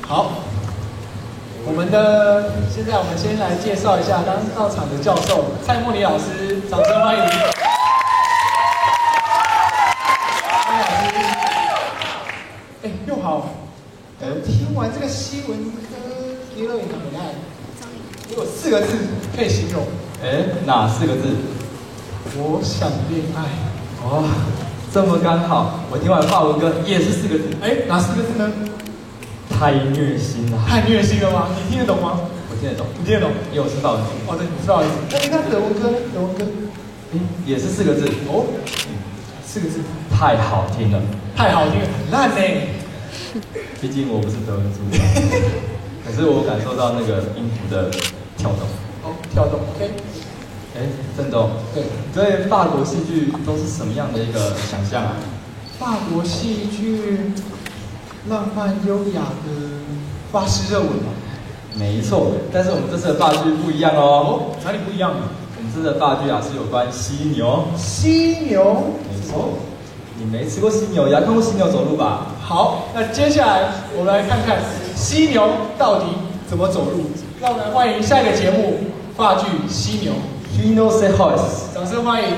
好，现在我们先来介绍一下刚到场的教授蔡莫里老师，掌声欢迎。蔡老师，又好。听完这个新闻科，给了你怎么样？有4个字可以形容。哪4个字？我想恋爱。哦，这么刚好，我听完法文歌也是4个字。哪4个字呢？太虐心了。太虐心了吗？你听得懂吗？我听得懂。你听得懂？因为我是法文系。哦，对，你是法文系。那德文歌呢？德文歌，也是4个字。哦，4个字。太好听了。太好听了，很烂呢。毕竟我不是德文组，可是我感受到那个音符的跳动。哦，跳动 ，OK。郑总，对，对法国戏剧都是什么样的一个想象啊？法国戏剧浪漫优雅的法式热吻嘛。没错，但是我们这次的法剧不一样哦。哪里不一样啊？我们这次的法剧啊是有关犀牛。犀牛？没错。你没吃过犀牛，也要看过犀牛走路吧？好，那接下来我们来看看犀牛到底怎么走路。让我们来欢迎下一个节目法剧《犀牛》。He knows the horse， 掌声欢迎。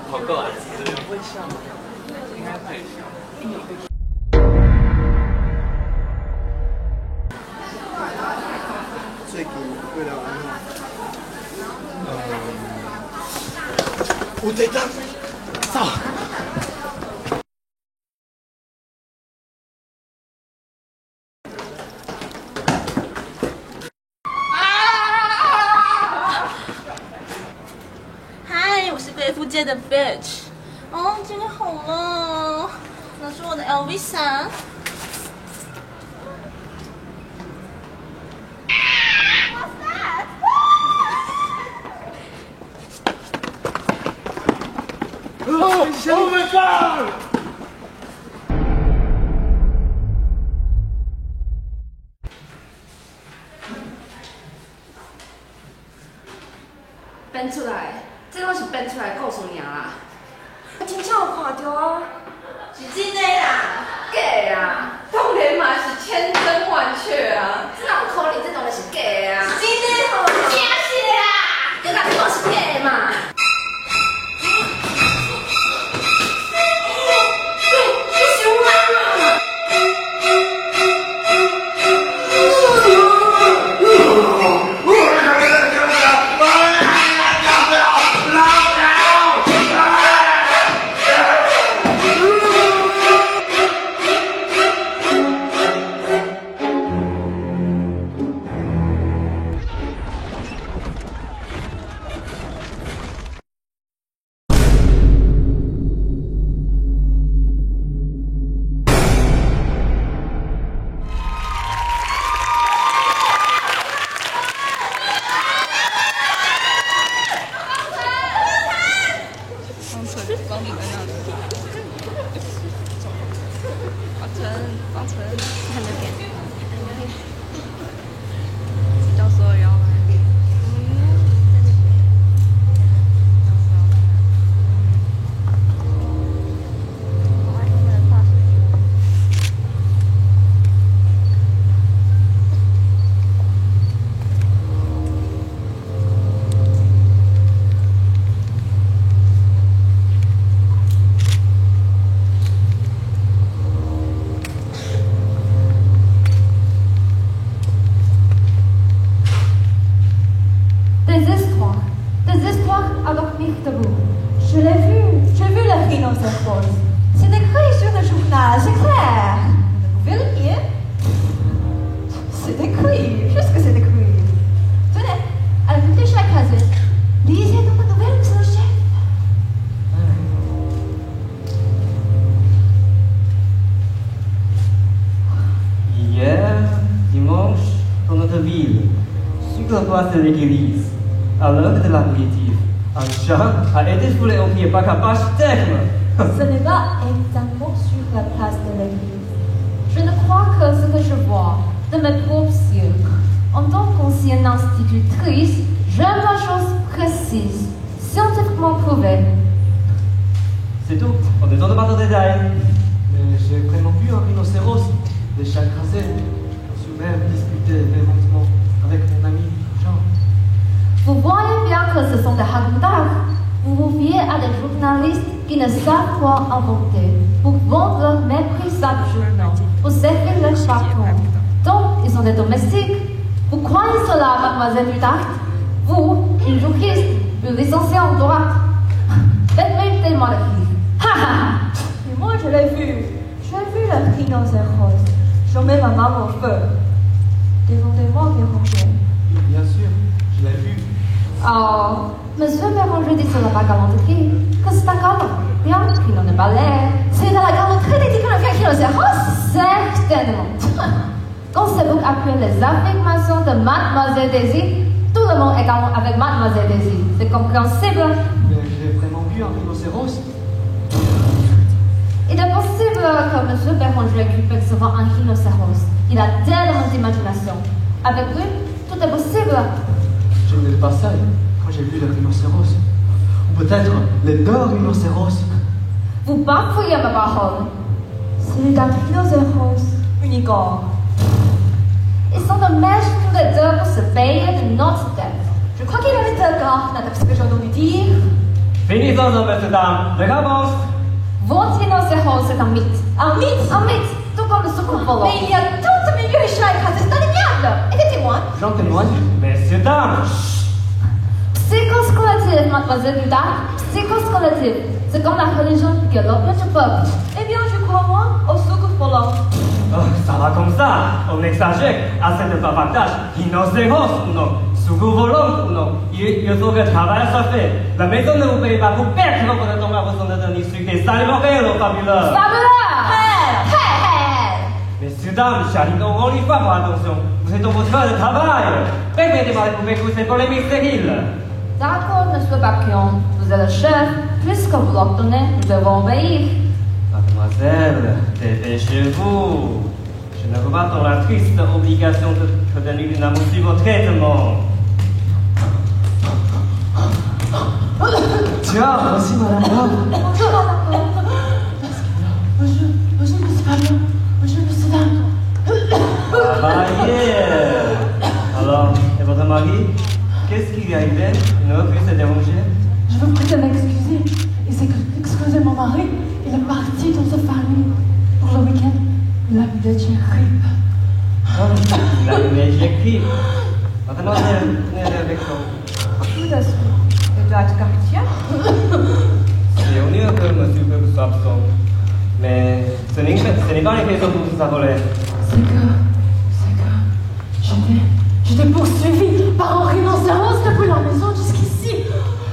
好够啊！会笑吗？应该会笑。最近为了安我得当走。嗨，我是贵妇界的 bitch。哦，今天好了，那是我的 Elvis 啊。Oh my god！ 变出来，这拢是变出来故事尔啦。我真正有看到啊，是真的啦，假啦，当然嘛是千真万确啊。这哪有可能？这当然是假的啊。是真的好，真是的啦，你甲你讲是假的嘛？光明在那里。方程，看那边，教授也要来。alors nicht debout. J'ai vu le rhinocéros. C'est écrit sur le journal, c'est clair. Vous pouvez le lire? C'est écrit, juste que c'est écrit. Tenez, à la vue de chaque casette, lisez dans la nouvelle, monsieur le chef. Hier, dimanche, dans notre ville, sur la place de l'église, à l'heure de la primitive. Un chat a été foulé au pied par un architecte. Ce n'est pas exactement sur la place de l'église. Je ne crois que ce que je vois de mes propres yeux. En tant qu'ancienne institutrice, j'aime la chose précise, scientifiquement prouvée. C'est tout, on ne donne pas de détails. Mais j'ai vraiment vu un rhinocéros, des chats écrasés. Je suis même discuté véhémentement avec mon ami Jean. Vous voyez bien que ce sont des raconteurs. Vous vous fiez à des journalistes qui ne savent quoi inventer pour vendre leurs méprisables journaux, pour servir leurs patrons. Donc, ils sont des domestiques. Vous croyez cela, mademoiselle Dudart? Vous, une juriste, une licenciée en droit. Faites-moi tellement de crise. Ha ha ha! Et moi, je l'ai vu. J'ai vu le rhinocéros. Je mets ma main au feu. Demandez-moi, Béranger. Bien sûr, je l'ai vu. Oh, monsieur Béranger dit sur la galanterie que c'est un galant, bien qu'il n'en ait pas l'air. C'est de la galanterie des tigres de rhinocéros? Certainement. Quand ce book appuie les affirmations de Mademoiselle Daisy, tout le monde est galant avec Mademoiselle Daisy. C'est compréhensible. Mais j'ai vraiment vu un rhinocéros. Il est possible que monsieur Béranger récupère souvent un rhinocéros. Il a tellement d'imagination. Avec lui, tout est possible. Je n'ai pas ça quand j'ai vu le rhinocéros. Ou peut-être les deux rhinocéros. Vous bafouillez ma parole. C'est un rhinocéros unicorne. Ils sont de mèche tous les deux pour se payer de notre dette. Je crois qu'il est d'accord, n'est-ce pas ce que j'ai entendu dire? Finissons, messieurs, dames, les réponses. Votre rhinocéros est un mythe. Un mythe? Un mythe, tout comme le secours volant. Mais il y a tout ce milieu et chats écrasés, c'est indéniable. Et des témoins? J'en témoigne. Messieurs, dames. Psychosquelettive, mademoiselle Dudart. Psychosquelettive. C'est comme la religion qui galopte notre peuple. Eh bien, je crois moi au secours volant. Oh, ça va comme ça. On exagère à cette bavardage. Rhinocéros ou non, secours volant ou non. Il faut que le travail soit fait. La maison ne vous paye pas pour perdre votre temps à vous en donner succès. Ça est mortel, fabuleux. Fabuleux! Hé! Hé! Hé! Messieurs, dames, Charlton, on lui fait pour attention. Vous êtes en votre phase de travail. Permettez-moi de couper toutes ces polémiques stériles. D'accord, monsieur Papillon. Vous êtes le chef. Puisque vous l'ordonnez, nous devons obéir. Mademoiselle, dépêchez-vous. Je ne veux pas dans la triste obligation de donner une amour sur votre traitement. Tiens, voici madame Bob. Bonjour, madame. Bonjour, monsieur Papillon. Bonjour, monsieur Dame. Travaillez. Alors, et votre mari? Qu'est-ce qui lui est arrivé? Il ne veut plus se déranger? Je vous prie de m'excuser. Et c'est que, excusez mon mari, il est parti dans sa famille pour le week-end. Il a eu des grippe. Il a une légère grippe. Mademoiselle, venez avec nous. Tout à fait. Et doit être quartier. C'est mieux que monsieur peut soit absent. Mais ce n'est pas une question pour vous affoler. C'est que j'étais poursuivi par un rhinocéros depuis la maison jusqu'ici.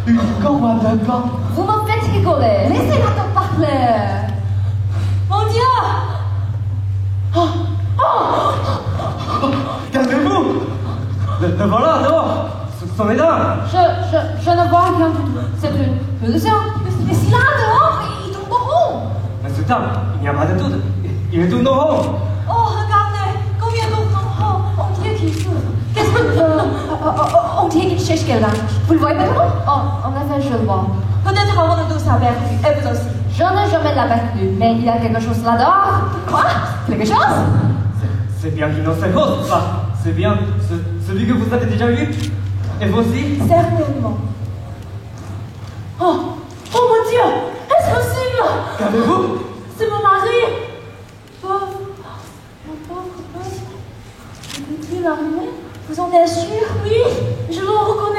Uniquement, madame Bob. Vous me faites rigoler. Laissez-la te parler. Mon Dieu! Calmez-vous. Le voilà, dehors. Ce sont les dames. Je ne vois rien du tout. C'est une pollution. Mais si là, dehors, il tombe au rond. Monsieur Tam, il n'y a pas de doute. Il est tout nos ronds. Oh, regardez, combien d'autres enfants. On dirait qu'ils souffrent. Qu'est-ce que... on dirait qu'ils cherchent quelqu'un. Vous le voyez maintenant? Oh, en effet, je le vois. Peut-être avant de tous aperçu, et vous aussi. Je n'ai jamais l'aperçu, mais il y a quelque chose là-dehors. Quoi? Quelque chose? C'est bien qu'il n'en sait pas, ça. C'est bien celui que vous avez déjà vu. Et vous aussi? Certainement. Oh mon Dieu! Est-ce possible? Calmez-vous. C'est mon mari! Pauvre, mon pauvre père. Peut-il arriver? Vous en êtes sûr? Oui! Je le reconnais!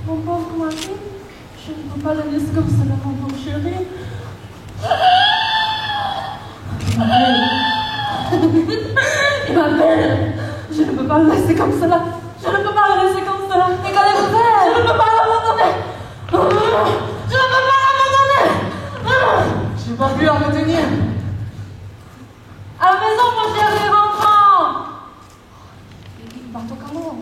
Mon pauvre mari, je ne peux pas le laisser comme ça, mon pauvre chéri. Il m'appelle! Je ne peux pas le laisser comme cela! Et qu'allez-vous faire? Je ne peux pas l'abandonner! J'ai pas pu la retenir. À la maison, mon chéri, rentrant! Il part au calme.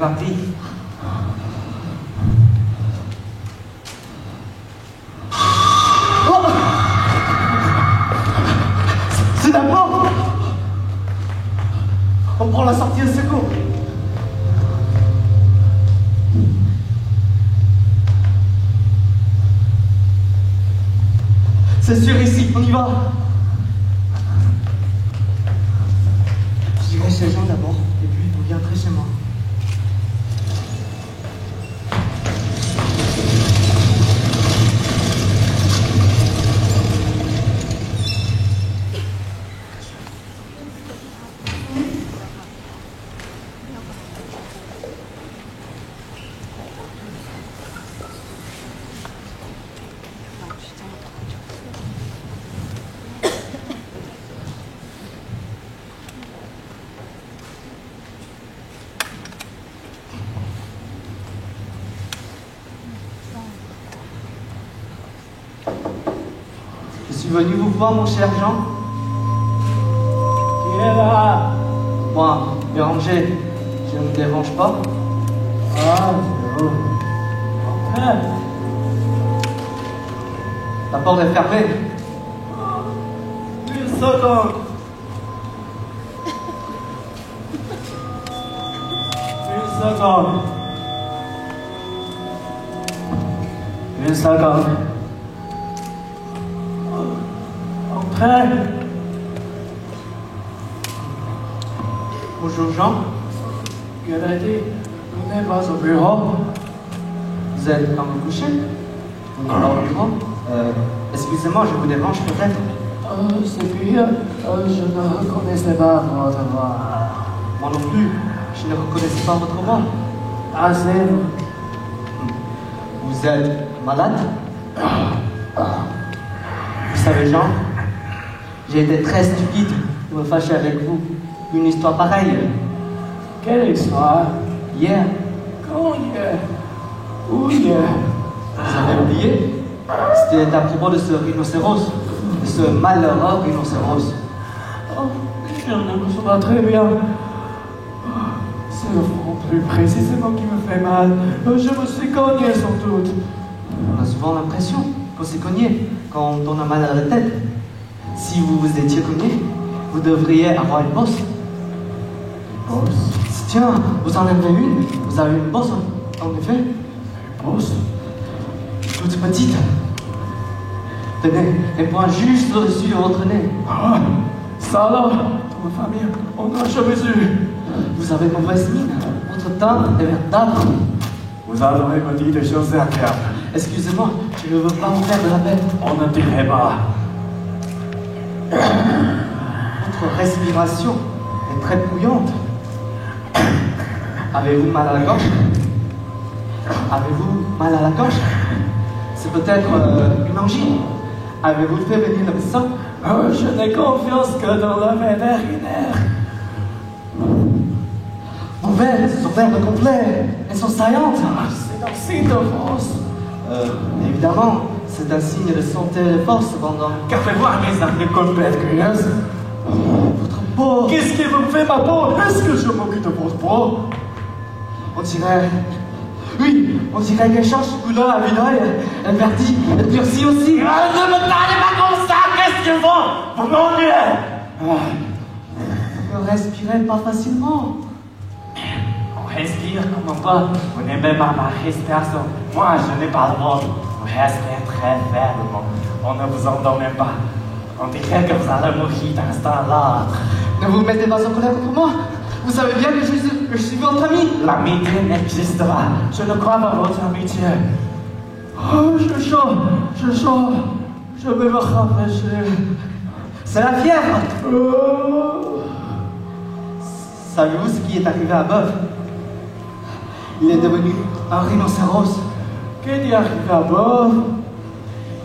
parti. Oh, c'est la porte. On prend la sortie de secours. C'est sûr ici, on y va. J'irai chez Jean d'abord, et puis vous viendrez chez moi. Je suis venu vous voir, mon cher Jean. Qui est là? Moi, Béranger, je ne me dérange pas. Ah, c'est vous. Entrez. La porte est fermée. Une seconde. Une seconde. Une seconde. Entrez. Bonjour Jean, Quelle a dit? Vous n'êtes pas au bureau? vous êtes dans le coucher? Vous n'êtes pas au bureau? Excusez-moi, je vous dérange peut-être? C'est pire. Je ne reconnaissais pas votre voix. Moi non plus, je ne reconnaissais pas votre voix. Ah, c'est vous. Vous êtes malade? Vous savez Jean, j'ai été très stupide de me fâcher avec vous. Une histoire pareille. Quelle histoire? Hier, Quand hier? Où hier? vous avez oublié? C'était à propos de ce rhinocéros, de ce malheureux rhinocéros. Oh, je ne me souviens très bien. C'est le front plus précisément qui me fait mal. Je me suis cogné sans doute. On a souvent l'impression qu'on s'est cogné quand on a mal à la tête. Si vous vous étiez cogné, vous devriez avoir une bosse. Bosse? Tiens, vous en avez une? Vous avez une bosse, en effet? Bosse? Toute petite. Tenez, elle pointe juste au-dessus de votre nez. Ah, ça alors, dans ma famille, on n'a jamais eu. Vous avez mauvaise mine. Votre teint est verdâtre. Vous adorez me dire des choses internes. Excusez-moi, je ne veux pas vous faire de la peine. On ne dirait pas. Votre respiration est très bouillante. Avez-vous mal à la gorge? Avez-vous mal à la gorge? C'est peut-être une angine. Avez-vous fait venir le médecin? Je n'ai confiance que dans le vétérinaire. Vos veines sont vertes complètes. Elles sont saillantes. C'est un signe de force. Évidemment, c'est un signe de santé et de force cependant. Qu'avez-vous voir mes armes complètes, curieuse? Votre peau, Qu'est-ce qui vous fait ma peau? Est-ce que je m'occupe de votre peau? on dirait... Oui, on dirait qu'elle change de couleur à vue d'œil. Elle verdit, elle durcit aussi. Ne me parlez pas comme ça! Qu'est-ce qu'ils font? Vous m'ennuyez! Vous ne respirez pas facilement. On respire comment pas? Vous n'aimez pas ma respiration. Moi, je n'ai pas le vôtre. Vous respirez très faiblement. On ne vous entend même pas. On dirait que vous allez mourir d'un instant à l'autre. Ne vous mettez pas en colère contre moi. Vous savez bien que je suis votre ami. L'amitié n'existe pas. Je ne crois pas à votre amitié. Oh, je chaud. Je vais me rafraîchir. C'est la fièvre. Oh. Savez-vous ce qui est arrivé à Bob? Il est devenu un rhinocéros. Qu'est-ce qui arrive à Bob?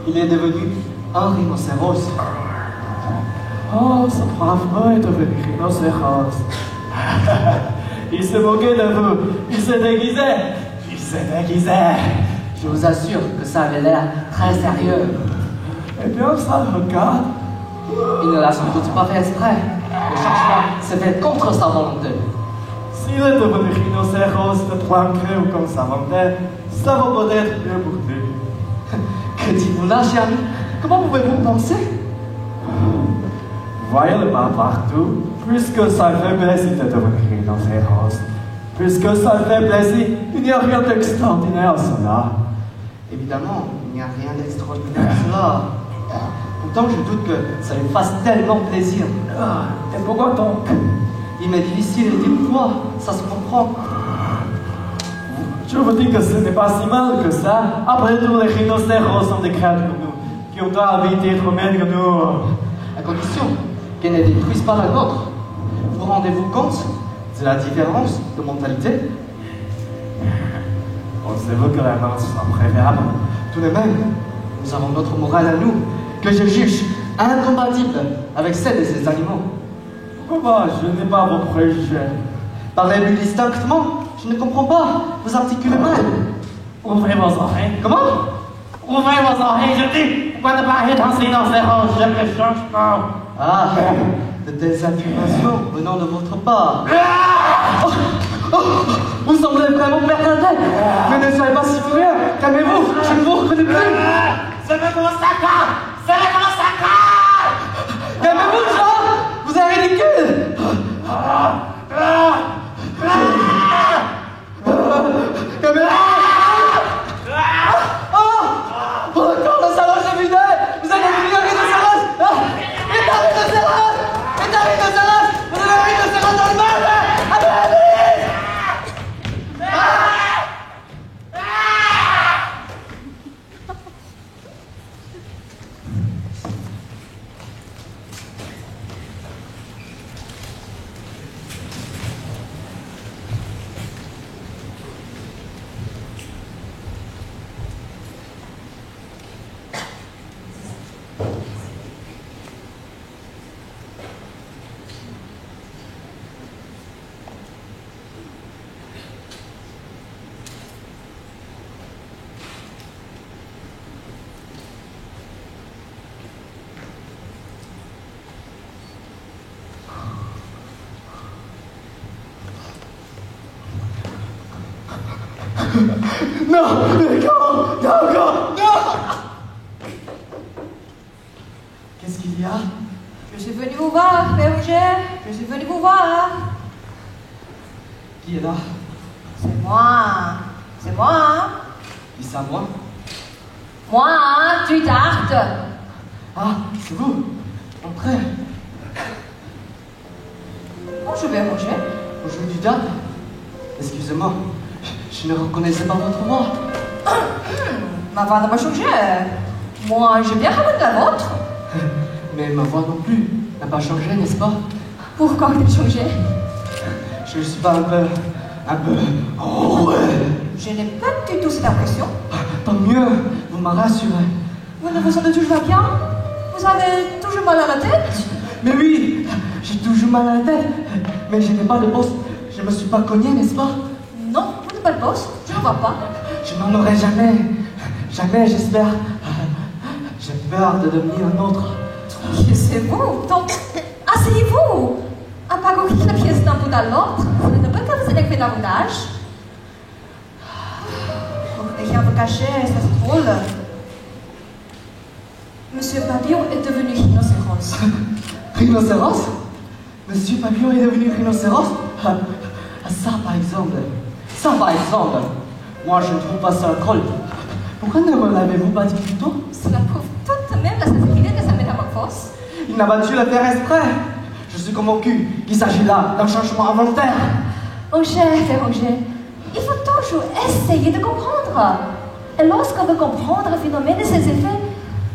Il est devenu un rhinocéros. Oh, ce brave homme est devenu rhinocéros. Il s'est moqué de vous. Il s'est déguisé. Je vous assure que ça avait l'air très sérieux. Eh bien, ça le regarde. Il ne l'a sans doute pas fait exprès. Le changement s'est fait contre sa volonté. S'il est devenu rhinocéros de planqué ou comme ça va peut-être mieux pour lui. Que dites-vous là, cher ami? Comment pouvez-vous penser? Vous voyez le mal partout, puisque sa faiblesse est devenu rhinocéros. Puisque sa faiblesse, il n'y a rien d'extraordinaire à cela. Évidemment, il n'y a rien d'extraordinaire à cela. Pourtant, je doute que ça lui fasse tellement plaisir. Et pourquoi donc? Il m'est difficile de dire pourquoi, ça se comprend. Je vous dis que ce n'est pas si mal que ça. Après tout, les rhinocéros sont des créatures comme nous, qui ont habité être humaines comme nous. À condition qu'elles ne détruisent pas la nôtre. Vous rendez-vous compte de la différence de mentalité? Pensez-vous que la nôtre soit préférable? Tout de même, nous avons notre morale à nous, que je juge incompatible avec celle de ces animaux. Pourquoi je n'ai pas vos préjugés? Parlez-lui distinctement, je ne comprends pas, vous articulez mal. Ouvrez vos oreilles. Comment? Ouvrez vos oreilles, je dis. Pourquoi ne pas être en rhinocéros? Je ne change pas. Ah, de telles affirmations venant de votre part. Vous semblez vraiment perdre la tête. Mais ne soyez pas si furieux. Calmez-vous, je ne vous reconnais plus. Ce ne consacre! Ce ne consacre! Calmez-vous, Jean. Vous êtes ridicule. Calmez-vous. Oh, encore le salon, j'ai vidé. Vous êtes devenu un rhinocéros. Et un rhinocéros. Et un rhinocéros. Vous avez un rhinocéros dans le mal. Non, d'accord. Qu'est-ce qu'il y a? Je suis venu vous voir, Père Roger. Je suis venu vous voir. Qui est là? C'est moi. C'est moi. Qui ça, moi? Moi, tu tartes. Ah, c'est vous. Entrez. Bonjour, Père Roger. Bonjour, Dudard. Excusez-moi, je ne reconnaissais pas votre voix. Ma voix n'a pas changé. Moi, j'ai bien reconnu la vôtre. Mais ma voix non plus n'a pas changé, n'est-ce pas? Pourquoi elle a changé? Je ne suis pas un peu... Oh, ouais. Je n'ai pas du tout cette impression. Tant mieux, vous m'avez rassuré. Vous ne vous sentez toujours pas bien? Vous avez toujours mal à la tête? Mais oui, j'ai toujours mal à la tête. Mais je n'ai pas de poste. Je ne me suis pas cogné, n'est-ce pas? Non, vous n'avez pas de poste. Je ne vois pas. Je n'en aurai jamais. Jamais, j'espère. J'ai peur de devenir un autre. C'est vous. Donc, asseyez-vous. À parcourir la pièce d'un bout à l'autre, vous ne peut que vous énerver davantage. Vous ne rien vous cacher, ça c'est drôle. Monsieur Papillon est devenu rhinocéros. Rhinocéros? Monsieur Papillon est devenu rhinocéros? Ça par exemple. Moi je ne trouve pas ça drôle. Pourquoi ne me l'avez-vous pas dit plus tôt? Cela prouve tout de même la sincérité de sa métamorphose. Il n'a pas dû le faire exprès. Je suis convaincu qu'il s'agit là d'un changement involontaire. Roger, il faut toujours essayer de comprendre. Et lorsqu'on veut comprendre le phénomène et ses effets,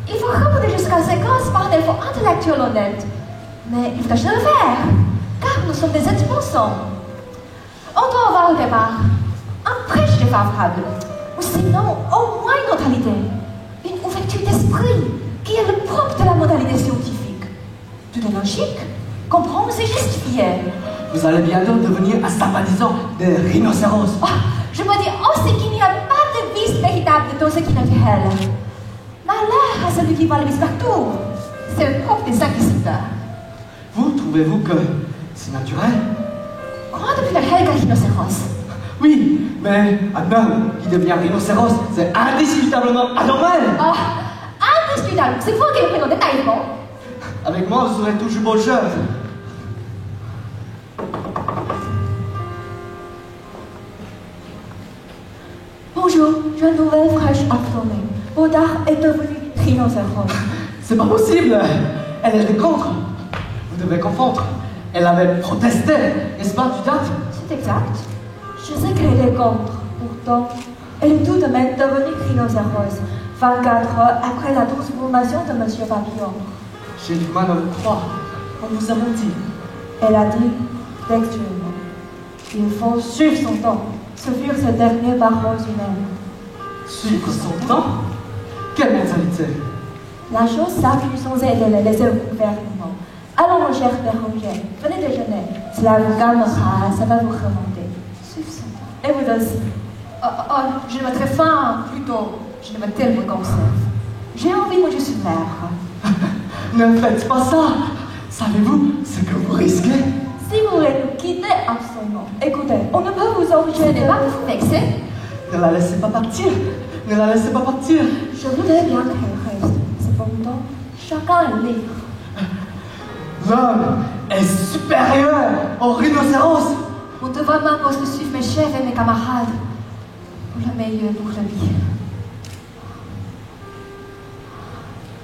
il faut remonter jusqu'à la séquence par un effort intellectuel honnête. Mais il faut tâcher de le faire, car nous sommes des êtres pensants. On doit avoir au départ un préjugé favorable, ou sinon au moins une neutralité, une ouverture d'esprit qui est le propre de la modalité scientifique. Tout est logique, comprendre c'est justifier. Vous allez bientôt devenir un sympathisant des rhinocéros. Oh, je peux dire aussi qu'il n'y a pas de vice véritable de tout ce qui est naturel. Malheur à celui qui voit le vice partout. C'est le propre des inquisiteurs. Vous trouvez-vous que c'est naturel? Quoi de plus réel qu'un rhinocéros? Oui, mais un homme qui devient rhinocéros, c'est indiscutablement anormal. Ah, indiscutable. C'est vous qui le prenez naïvement. Avec moi, vous serez toujours beau jeu. Bonjour, je nouvelle fraîche abdomen. Baudard est devenu rhinocéros. C'est pas possible. Elle était contre. Vous devez confondre. Elle avait protesté, n'est-ce pas, tu dates? C'est exact. Je sais qu'elle est contre. Pourtant, elle est tout de même devenue rhinocéros 24 heures après la transformation de M. Papillon. J'ai du mal à vous croire. On vous a menti. Elle a dit textuellement: il faut suivre son temps. Ce furent ses dernières paroles humaines. Suivre son temps? Quelle mentalité? La chose simple sans aider les laisser au gouvernement. Allons, mon cher Béranger, venez déjeuner. Cela vous calmera, ça va vous remonter. Suivre son temps. Et vous aussi. Je ne me très faim, plutôt, je ne me tellement conserve. J'ai envie, moi je suis mère. Ne faites pas ça. Savez-vous ce que vous risquez? Si vous voulez nous quitter, absolument. Écoutez, on ne peut vous obliger de pas vous vexer. Ne la laissez pas partir. Ne la laissez pas partir. Je voudrais bien qu'elle reste. Cependant, chacun est libre. L'homme est supérieur au rhinocéros. Mon devoir m'impose de suivre mes chefs et mes camarades. Pour le meilleur, pour le bien.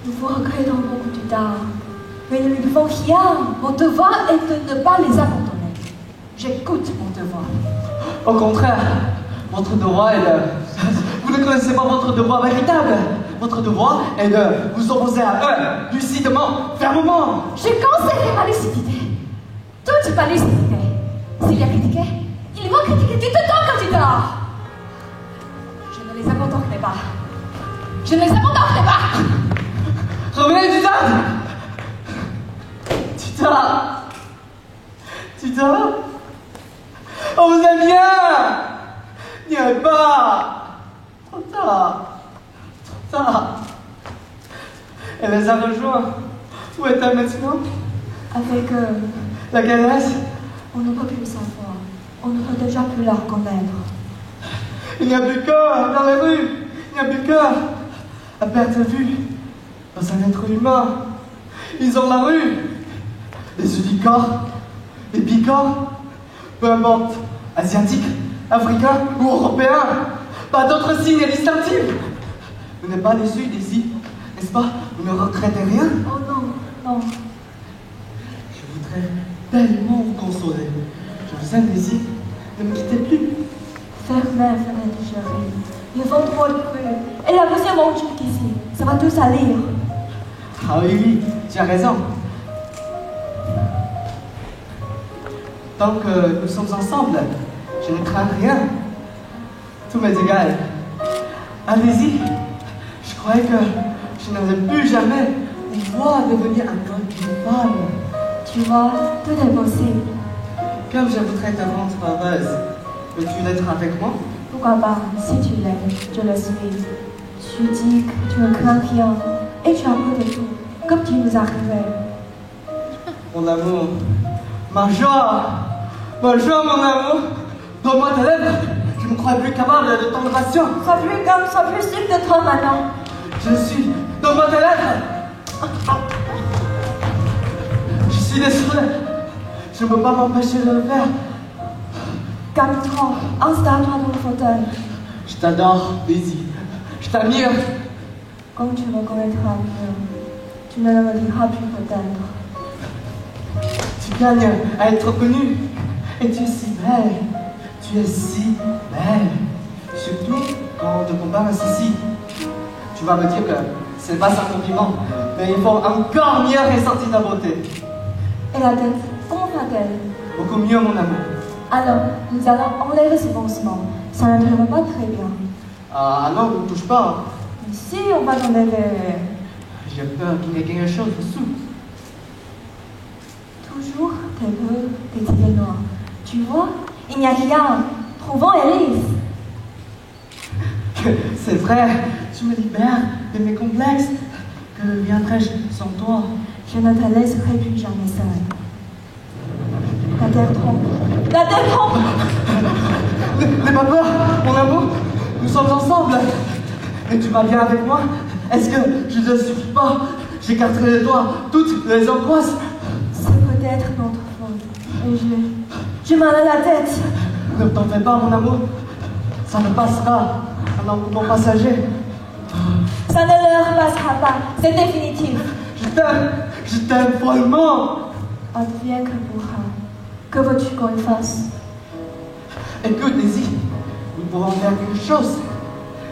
Nous vous regrettons beaucoup plus tard. Mais nous ne pouvons rien. Mon devoir est de ne pas les abandonner. J'écoute mon devoir. Au contraire, votre devoir est de... Vous ne connaissez pas votre devoir véritable. Votre devoir est de vous opposer à eux, lucidement, fermement. J'ai conservé ma lucidité. Toute ma lucidité. S'il y a critiqué, ils vont critiquer tout le temps quand tu dors. Je ne les abandonnerai pas. Je ne les abandonnerai pas. Revenez, Tita. Tita. On vous aime bien. N'y allez pas. Trop tard. Trop tard. Elle les a rejoints. Où est-elle maintenant? Avec eux, La galesse. on ne peut plus le savoir. On ne peut déjà plus la reconnaître. Il n'y a plus qu'eux dans les rues. Il n'y a plus qu'eux à perte de vue. Dans un être humain. Ils ont la rue. Les unicornes, les bicornes, peu importe, asiatiques, africains ou européens. Pas d'autres signes distinctifs. Vous n'êtes pas déçus d'ici, n'est-ce pas? Vous ne regrettez rien? Oh non, non. Je voudrais tellement vous consoler. Je vous aime d'ici. Ne me quittez plus. Fermez, chérie. Le vent trop est cru. Et la poussière monte jusqu'ici. Ça va tout salir. Ah oui, oui, tu as raison. Tant que nous sommes ensemble, je ne crains rien. Tout m'est égal. Allez-y. Je croyais que je n'allais plus jamais vous voir devenir un homme d'une femme. Tu vois, tout est possible. Comme je voudrais te rendre heureuse, veux-tu l'être avec moi? Pourquoi pas, si tu l'aimes, je le suis. Tu dis que tu ne crains rien. Et tu as peu de tout, comme tu nous arrivais. Mon amour, ma joie, mon amour, donne-moi tes lèvres. Je me crois plus capable de ton passion. Sois plus calme, sois plus sûr de toi maintenant. Je suis, donne-moi tes lèvres. Je suis désolé. Je ne peux pas m'empêcher de le faire. Calme-toi, installe-toi dans le fauteuil. Je t'adore, Daisy. Je t'admire. Quand tu reconnaîtras mieux, tu ne me diras plus peut-être. Tu gagnes à être connue. Et tu es si belle. Tu es si belle. Surtout quand on te compare à Sissi. Tu vas me dire que ce n'est pas un compliment, mais il faut encore mieux ressentir ta beauté. Et la tête, comment va-t-elle? Beaucoup mieux, mon amour. Alors, nous allons enlever ce pansement. Ça ne te va pas très bien. Ah non, ne touche pas. Mais si on va t'enlever... J'ai peur qu'il y ait quelque chose dessous. Toujours tes bleus, tes idées noires. Tu vois, il n'y a rien. Trouvons Élise. C'est vrai, tu me libères de mes complexes. Que viendrais-je sans toi? Je ne te laisserai plus jamais seule. Ta terre tremble. La terre tremble. N'aie pas peur, mon amour. Nous sommes ensemble. Et tu vas bien avec moi? Est-ce que je ne suffis pas? J'écarterai de toi toutes les angoisses. C'est peut-être notre faute. Et j'ai mal à la tête. Ne t'en fais pas, mon amour. Ça ne passera. Un engouement passager. Ça ne leur passera pas. C'est définitif. Je t'aime follement. Advienne que pourra. Que veux-tu qu'on fasse? Écoute, Daisy, nous pouvons faire quelque chose.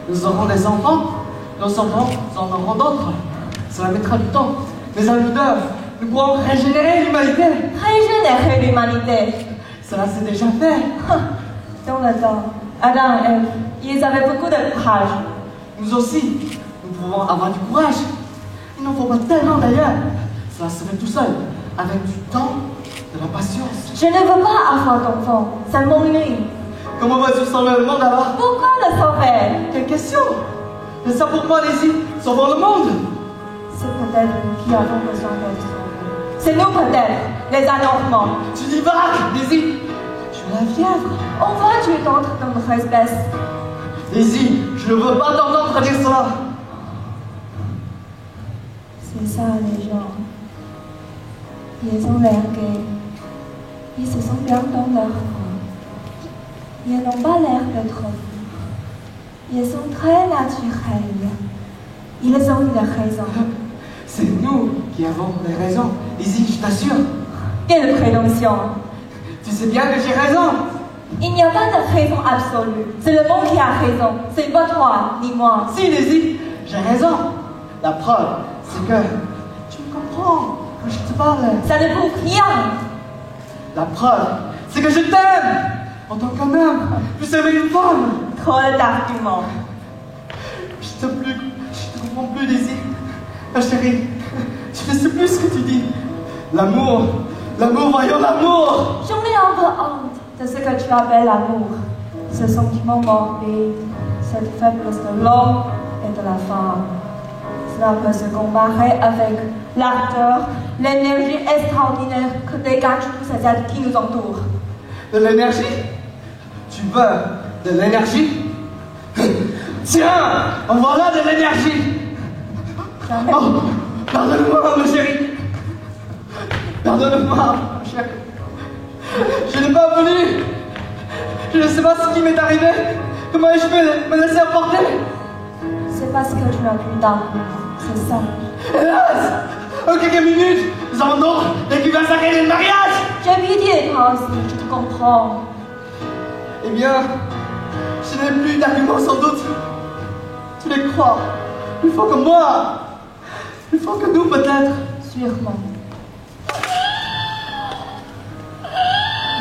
Nous aurons des enfants. Nos enfants en auront d'autres. Cela mettra du temps. Mais à nous deux, nous pourrons régénérer l'humanité. Régénérer l'humanité. Cela s'est déjà fait. Dans le temps, Adam et Ève, ils avaient beaucoup de courage. Nous aussi, nous pouvons avoir du courage. Il n'en faut pas tellement d'ailleurs. Cela se fait tout seul, avec du temps, de la patience. Je ne veux pas avoir d'enfant. Ça m'ennuie. Comment vas-tu sauver le monde alors? Pourquoi le sauver? Quelle question? C'est ça pour moi, Daisy. Sauvons le monde. C'est peut-être nous qui avons besoin d'être sauvés. C'est nous peut-être, les anormaux. Tu divagues, Daisy. Tu as la fièvre. On va tuer d'autres dans notre espèce. Daisy, je ne veux pas t'entendre dire cela. C'est ça, les gens. Ils ont l'air gays. Ils se sentent bien dans leur foi. Ils n'ont pas l'air d'être fous. Ils sont très naturels. Ils ont une raison. C'est nous qui avons les raisons. Daisy, je t'assure. Quelle prétention! Tu sais bien que j'ai raison. Il n'y a pas de raison absolue. C'est le monde qui a raison. C'est pas toi, ni moi. Si, Daisy, j'ai raison. La preuve, c'est que tu me comprends quand je te parle. Ça ne prouve rien. La preuve, c'est que je t'aime. En tant qu'un homme, plus aimer une femme. Trop d'arguments. Je te comprends plus, Daisy. Ma chérie, tu ne sais plus ce que tu dis. L'amour, voyons l'amour. J'en ai un peu honte de ce que tu appelles l'amour. Ce sentiment morbide, cette faiblesse de l'homme et de la femme. Cela peut se comparer avec l'ardeur, l'énergie extraordinaire que dégagent tous ces êtres qui nous entourent. De l'énergie? Tu veux de l'énergie? Tiens, en voilà de l'énergie. Jamais. Oh, pardonne-moi, ma chérie. Pardonne-moi, ma chérie. Je n'ai pas voulu. Je ne sais pas ce qui m'est arrivé. Comment ai-je pu me laisser emporter? C'est parce que tu n'as plus d'âme. C'est ça. Hélas! En quelques minutes, nous avons donc des qui va sacrer le mariage! J'ai pitié de toi aussi, je te comprends. Eh bien, je n'ai plus d'arguments sans doute. Tu les crois plus fort que moi. Plus fort que nous peut-être. Sûrement.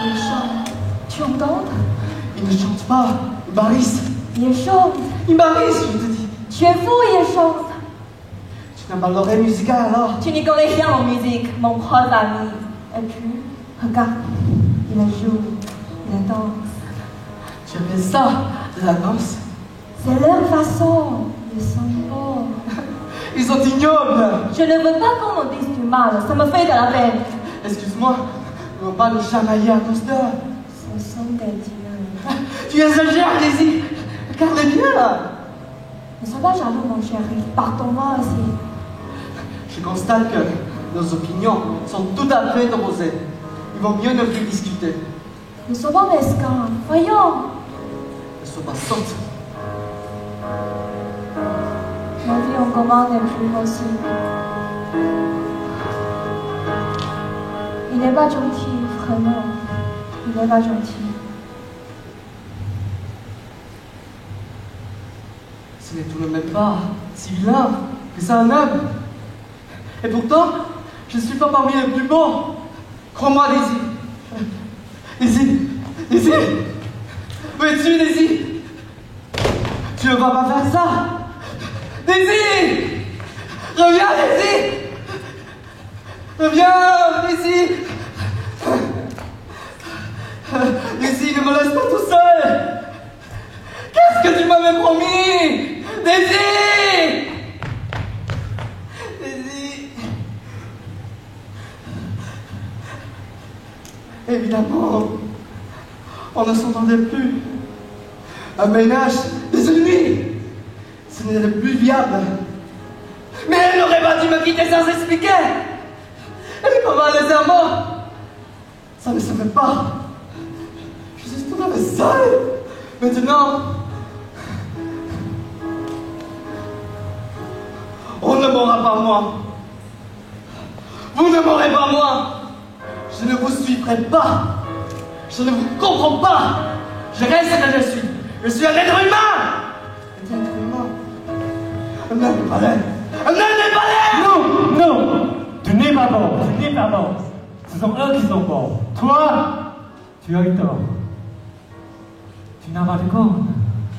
Il chante. Tu entends? Il ne chante pas, il barrisse. Il chante. Il barrisse, je te dis. Tu es fou, il chante. Tu n'as pas l'oreille musicale alors? Tu n'y connais rien en musique, mon proche ami. Et puis, regarde, il joue, il danse. Tu appelles ça de la danse? C'est leur façon, ils sont beaux. Ils sont ignobles. Je ne veux pas qu'on me dise du mal, ça me fait de la peine. Excuse-moi, ne veux pas nous chamailler à cause d'eux. Ce sont des dieux. Tu exagères, Daisy. Regarde-les bien là. Ne sois pas jaloux, mon chéri, partons-moi aussi. Je constate que nos opinions sont tout à fait opposées. Il vaut mieux ne plus discuter. Ne sois pas mesquin, voyons. Ne sois pas sotte. La vie en commun n'est plus possible. Il n'est pas gentil, vraiment. Il n'est pas gentil. Ce n'est tout de même pas si vilain que c'est un homme. Et pourtant, je ne suis pas parmi les plus beaux. Crois-moi, Daisy. Daisy. Où es-tu, Daisy? Tu ne vas pas faire ça. Daisy. Reviens, Daisy. Reviens, Daisy. Daisy, ne me laisse pas tout seul. Qu'est-ce que tu m'avais promis? Daisy. Daisy. Évidemment, on ne s'entendait plus. Un ménage des ennemis, ce n'était plus viable. Mais elle n'aurait pas dû me quitter sans expliquer. Elle est pas mal les serments. Ça ne se fait pas. Je suis tout à fait seule. Maintenant, on ne m'aura pas moi. Vous ne m'aurez pas moi. Je ne vous suivrai pas. Je ne vous comprends pas. Je reste ce que je suis. Je suis un être humain. Un être humain. Un homme de palais. Un homme de palais. Non, non. Tu n'es pas bon. Tu n'es pas bon. Ce sont eux qui sont bons. Toi, tu as eu tort. Tu n'as pas de compte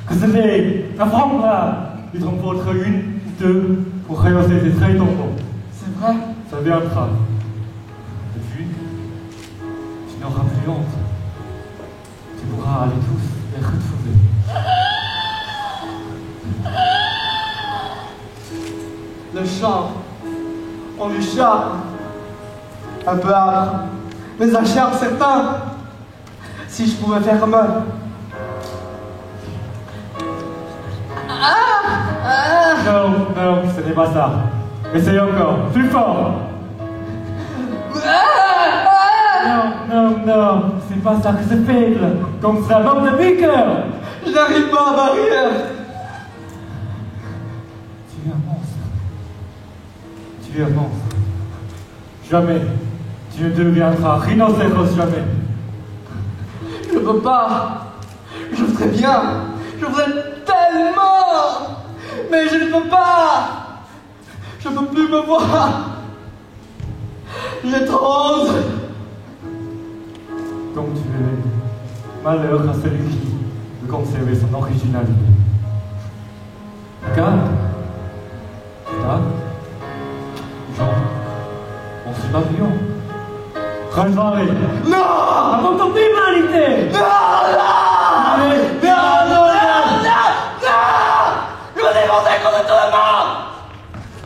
que c'était un franc-plat. Il t'en faudra une ou deux pour rehausser tes traits tombants. C'est vrai. Ça viendra. Et puis, tu n'auras plus honte. Tu pourras aller tous les retrouver. Le chant, on lui charme. Un peu âpre, mais un charme certain. Si je pouvais faire comme eux. Non, non, ce n'est pas ça. Essaye encore, plus fort. Non, non, non, c'est pas ça que c'est faible. Comme ça manque de piqueur. Je n'arrive pas à barrière. Tu es un monstre. Tu es un monstre. Jamais. Tu ne deviendras rhinocéros jamais. Je ne peux pas. Je voudrais bien. Je voudrais tellement. Mais je ne peux pas. Je ne peux plus me voir. J'ai trop honte. Comme tu es, malheur à celui qui veut conserver son originalité. Regarde. Là. Jean. On se papillon. Rejoins-les. Non. Avant ton humanité. Non, non. Allez. Non, non, non, non, non. Je me défoncer contre tout le monde.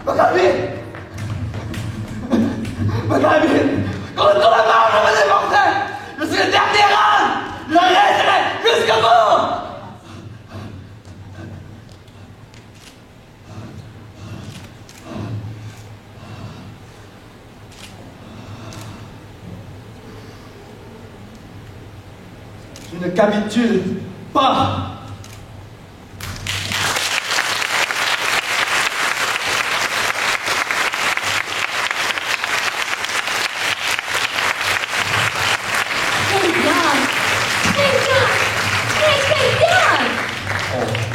Ma cabine. Ma cabine. Contre tout le monde, je me défoncer. Je suis le dernier homme. Je resterai jusqu'au bout. Je ne capitule pas.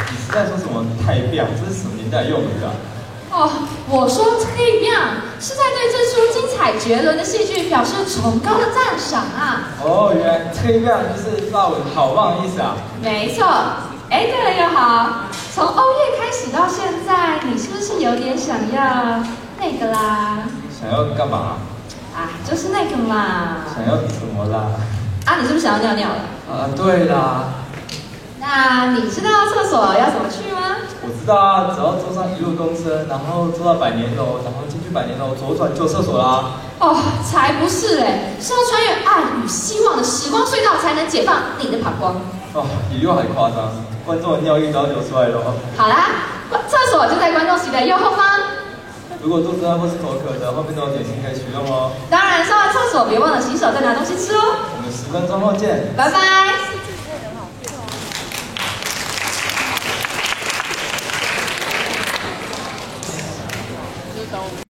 你在说什么太亮？这是什么年代用的歌？哦，我说très bien，是在对这出精彩绝伦的戏剧表示崇高的赞赏啊。哦，原来très亮就是法文好棒的意思啊。没错，哎，对了又好，从欧夜开始到现在，你是不是有点想要那个啦？想要干嘛？啊，就是那个嘛。想要什么啦？啊，你是不是想要尿尿了？啊，对啦。那你知道厕所要怎么去吗？我知道啊，只要坐上一路公车，然后坐到百年楼，然后进去百年楼，左转就厕所啦。哦，才不是哎，是要穿越爱与希望的时光隧道才能解放你的膀胱。哦，比六还夸张，观众的尿液都要流出来了。好啦，厕所就在观众席的右后方。如果肚子饿或是口渴的，后面都有点心可以取用哦。当然，上完厕所别忘了洗手再拿东西吃哦。我们10分钟后见，拜拜。